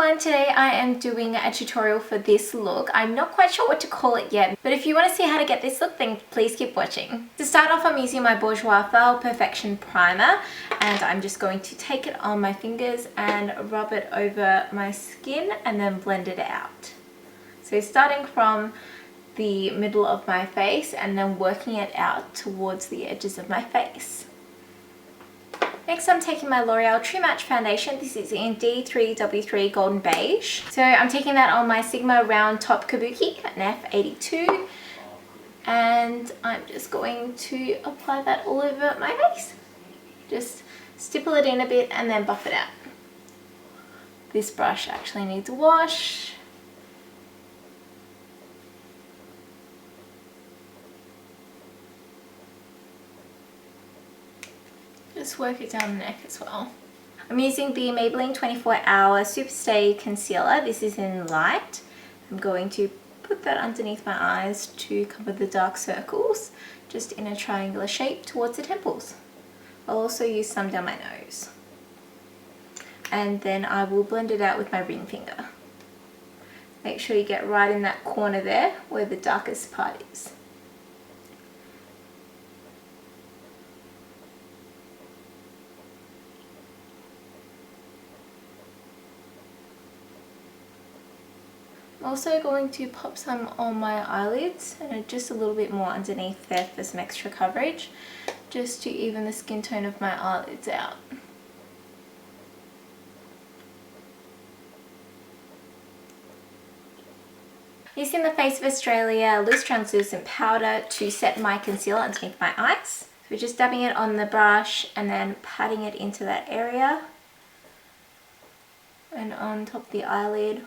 everyone, today I am doing a tutorial for this look. I'm not quite sure what to call it yet, but if you want to see how to get this look, then please keep watching. To start off, I'm using my Bourjois Veil Perfection Primer, and I'm just going to take it on my fingers and rub it over my skin and then blend it out. So starting from the middle of my face and then working it out towards the edges of my face. Next, I'm taking my L'Oreal True Match Foundation. This is in D3W3 Golden Beige. So I'm taking that on my Sigma Round Top Kabuki, an F82. And I'm just going to apply that all over my face. Just stipple it in a bit and then buff it out. This brush actually needs a wash. Just work it down the neck as well. I'm using the Maybelline 24 Hour Superstay Concealer. This is in Light. I'm going to put that underneath my eyes to cover the dark circles, just in a triangular shape towards the temples. I'll also use some down my nose. And then I will blend it out with my ring finger. Make sure you get right in that corner there where the darkest part is. I'm also going to pop some on my eyelids and just a little bit more underneath there for some extra coverage, just to even the skin tone of my eyelids out. Using the Face of Australia Loose Translucent Powder to set my concealer underneath my eyes. So just dabbing it on the brush and then patting it into that area and on top of the eyelid.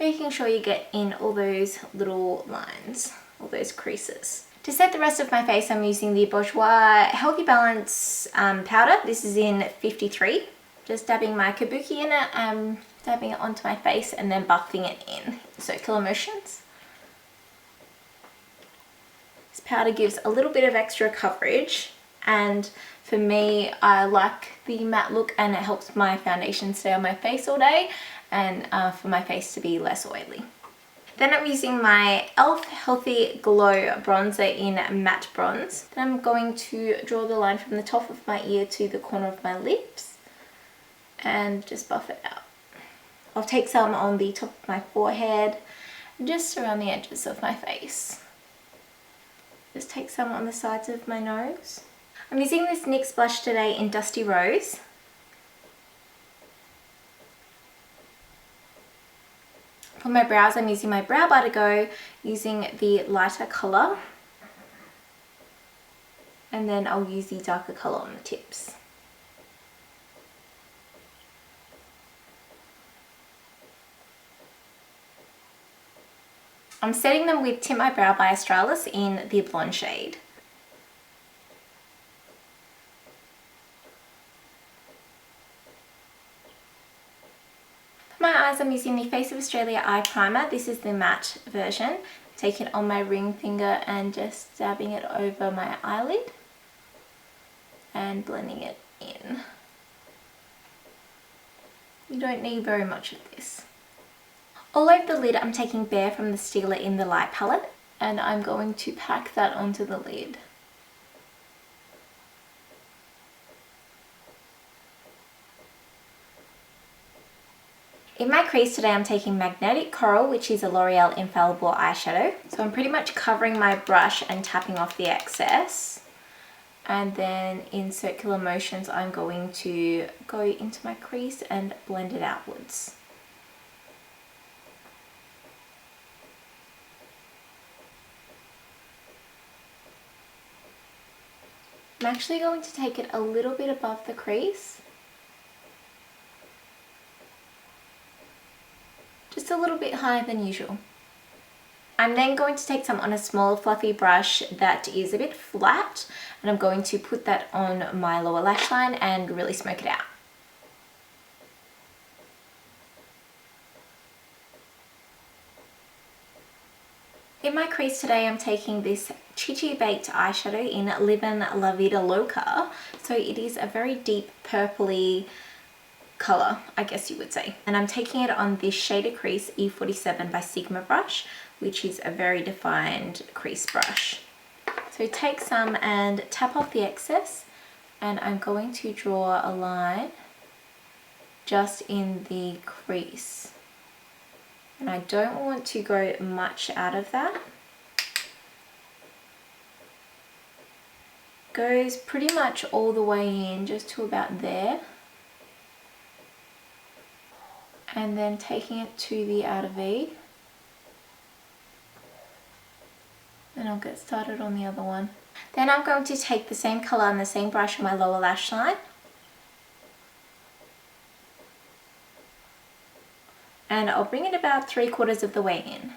Making sure you get in all those little lines, all those creases. To set the rest of my face, I'm using the Bourjois Healthy Balance powder. This is in 53. Just dabbing my kabuki in it, dabbing it onto my face and then buffing it in circular motions. This powder gives a little bit of extra coverage, and for me, I like the matte look and it helps my foundation stay on my face all day, and for my face to be less oily. Then I'm using my e.l.f. Healthy Glow Bronzer in Matte Bronze. Then I'm going to draw the line from the top of my ear to the corner of my lips and just buff it out. I'll take some on the top of my forehead, just around the edges of my face. Just take some on the sides of my nose. I'm using this NYX blush today in Dusty Rose. For my brows, I'm using my Brow Bar to Go, using the lighter colour. And then I'll use the darker colour on the tips. I'm setting them with Tint My Brow by Australis in the blonde shade. For my eyes, I'm using the Face of Australia Eye Primer. This is the matte version. Take it on my ring finger and just dabbing it over my eyelid and blending it in. You don't need very much of this. All over the lid, I'm taking Bare from the Stila in the Light palette, and I'm going to pack that onto the lid. In my crease today, I'm taking Magnetic Coral, which is a L'Oreal Infallible eyeshadow. So I'm pretty much covering my brush and tapping off the excess. And then in circular motions, I'm going to go into my crease and blend it outwards. I'm actually going to take it a little bit above the crease. Just a little bit higher than usual. I'm then going to take some on a small fluffy brush that is a bit flat, and I'm going to put that on my lower lash line and really smoke it out. In my crease today, I'm taking this Chi Chi Baked eyeshadow in Livin La Vida Loca. So it is a very deep purpley color, I guess you would say. And I'm taking it on this Shader Crease E47 by Sigma brush, which is a very defined crease brush. So take some and tap off the excess, and I'm going to draw a line just in the crease. And I don't want to go much out of that. Goes pretty much all the way in, just to about there. And then taking it to the outer V. And I'll get started on the other one. Then I'm going to take the same color and the same brush on my lower lash line. And I'll bring it about 3/4 of the way in.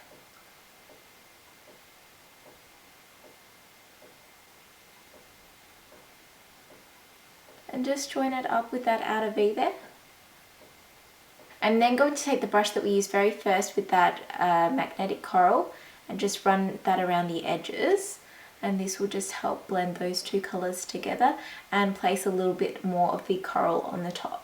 And just join it up with that outer V there. I'm then going to take the brush that we used very first with that magnetic coral and just run that around the edges, and this will just help blend those two colors together and place a little bit more of the coral on the top.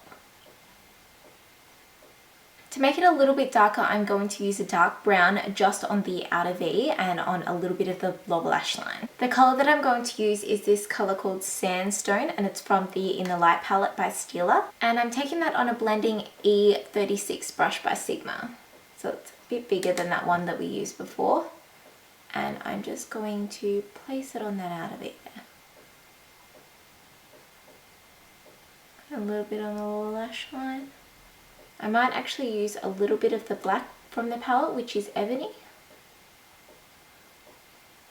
To make it a little bit darker, I'm going to use a dark brown just on the outer V and on a little bit of the lower lash line. The color that I'm going to use is this color called Sandstone, and it's from the In the Light palette by Stila. And I'm taking that on a blending E36 brush by Sigma. So it's a bit bigger than that one that we used before. And I'm just going to place it on that outer V there. A little bit on the lower lash line. I might actually use a little bit of the black from the palette, which is Ebony.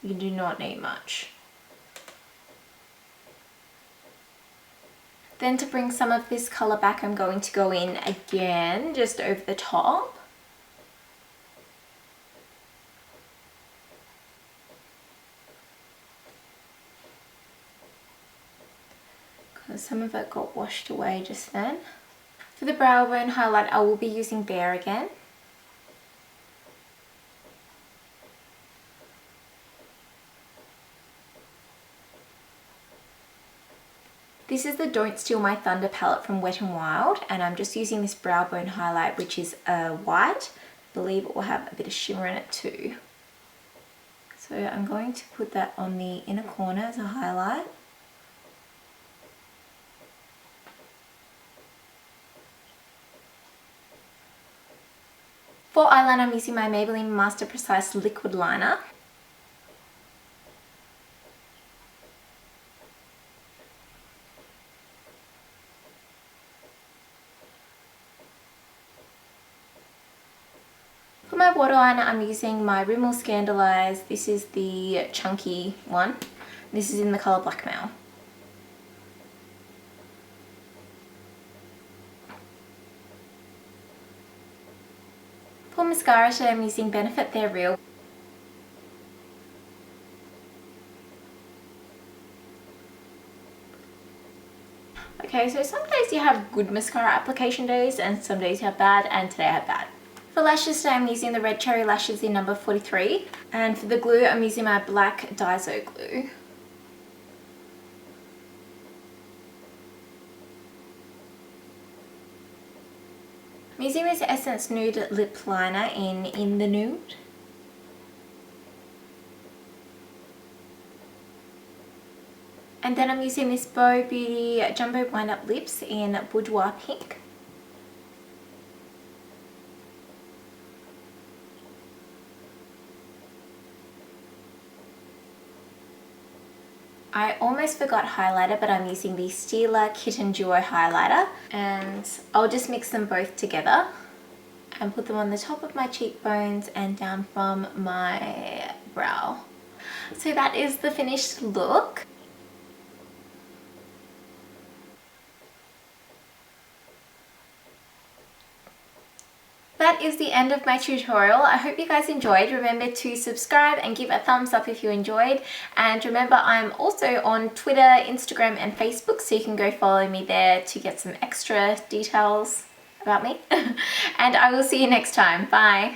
You do not need much. Then to bring some of this color back, I'm going to go in again, just over the top. Because some of it got washed away just then. For the brow bone highlight, I will be using Bare again. This is the Don't Steal My Thunder palette from Wet n Wild, and I'm just using this brow bone highlight, which is white. I believe it will have a bit of shimmer in it too. So I'm going to put that on the inner corner as a highlight. For eyeliner, I'm using my Maybelline Master Precise Liquid Liner. For my waterliner, I'm using my Rimmel Scandaleyes. This is the chunky one. This is in the colour Blackmail. For mascara today, I'm using Benefit They're Real. Okay, so some days you have good mascara application days and some days you have bad, and today I have bad. For lashes today, I'm using the Red Cherry Lashes in number 43. And for the glue, I'm using my black Daiso glue. I'm using this Essence Nude Lip Liner in the Nude. And then I'm using this Bow Beauty Jumbo Wind Up Lips in Boudoir Pink. I almost forgot highlighter, but I'm using the Stila Kitten Duo highlighter, and I'll just mix them both together and put them on the top of my cheekbones and down from my brow. So that is the finished look. That is the end of my tutorial. I hope you guys enjoyed. Remember to subscribe and give a thumbs up if you enjoyed. And remember, I'm also on Twitter, Instagram and Facebook, so you can go follow me there to get some extra details about me. And I will see you next time. Bye.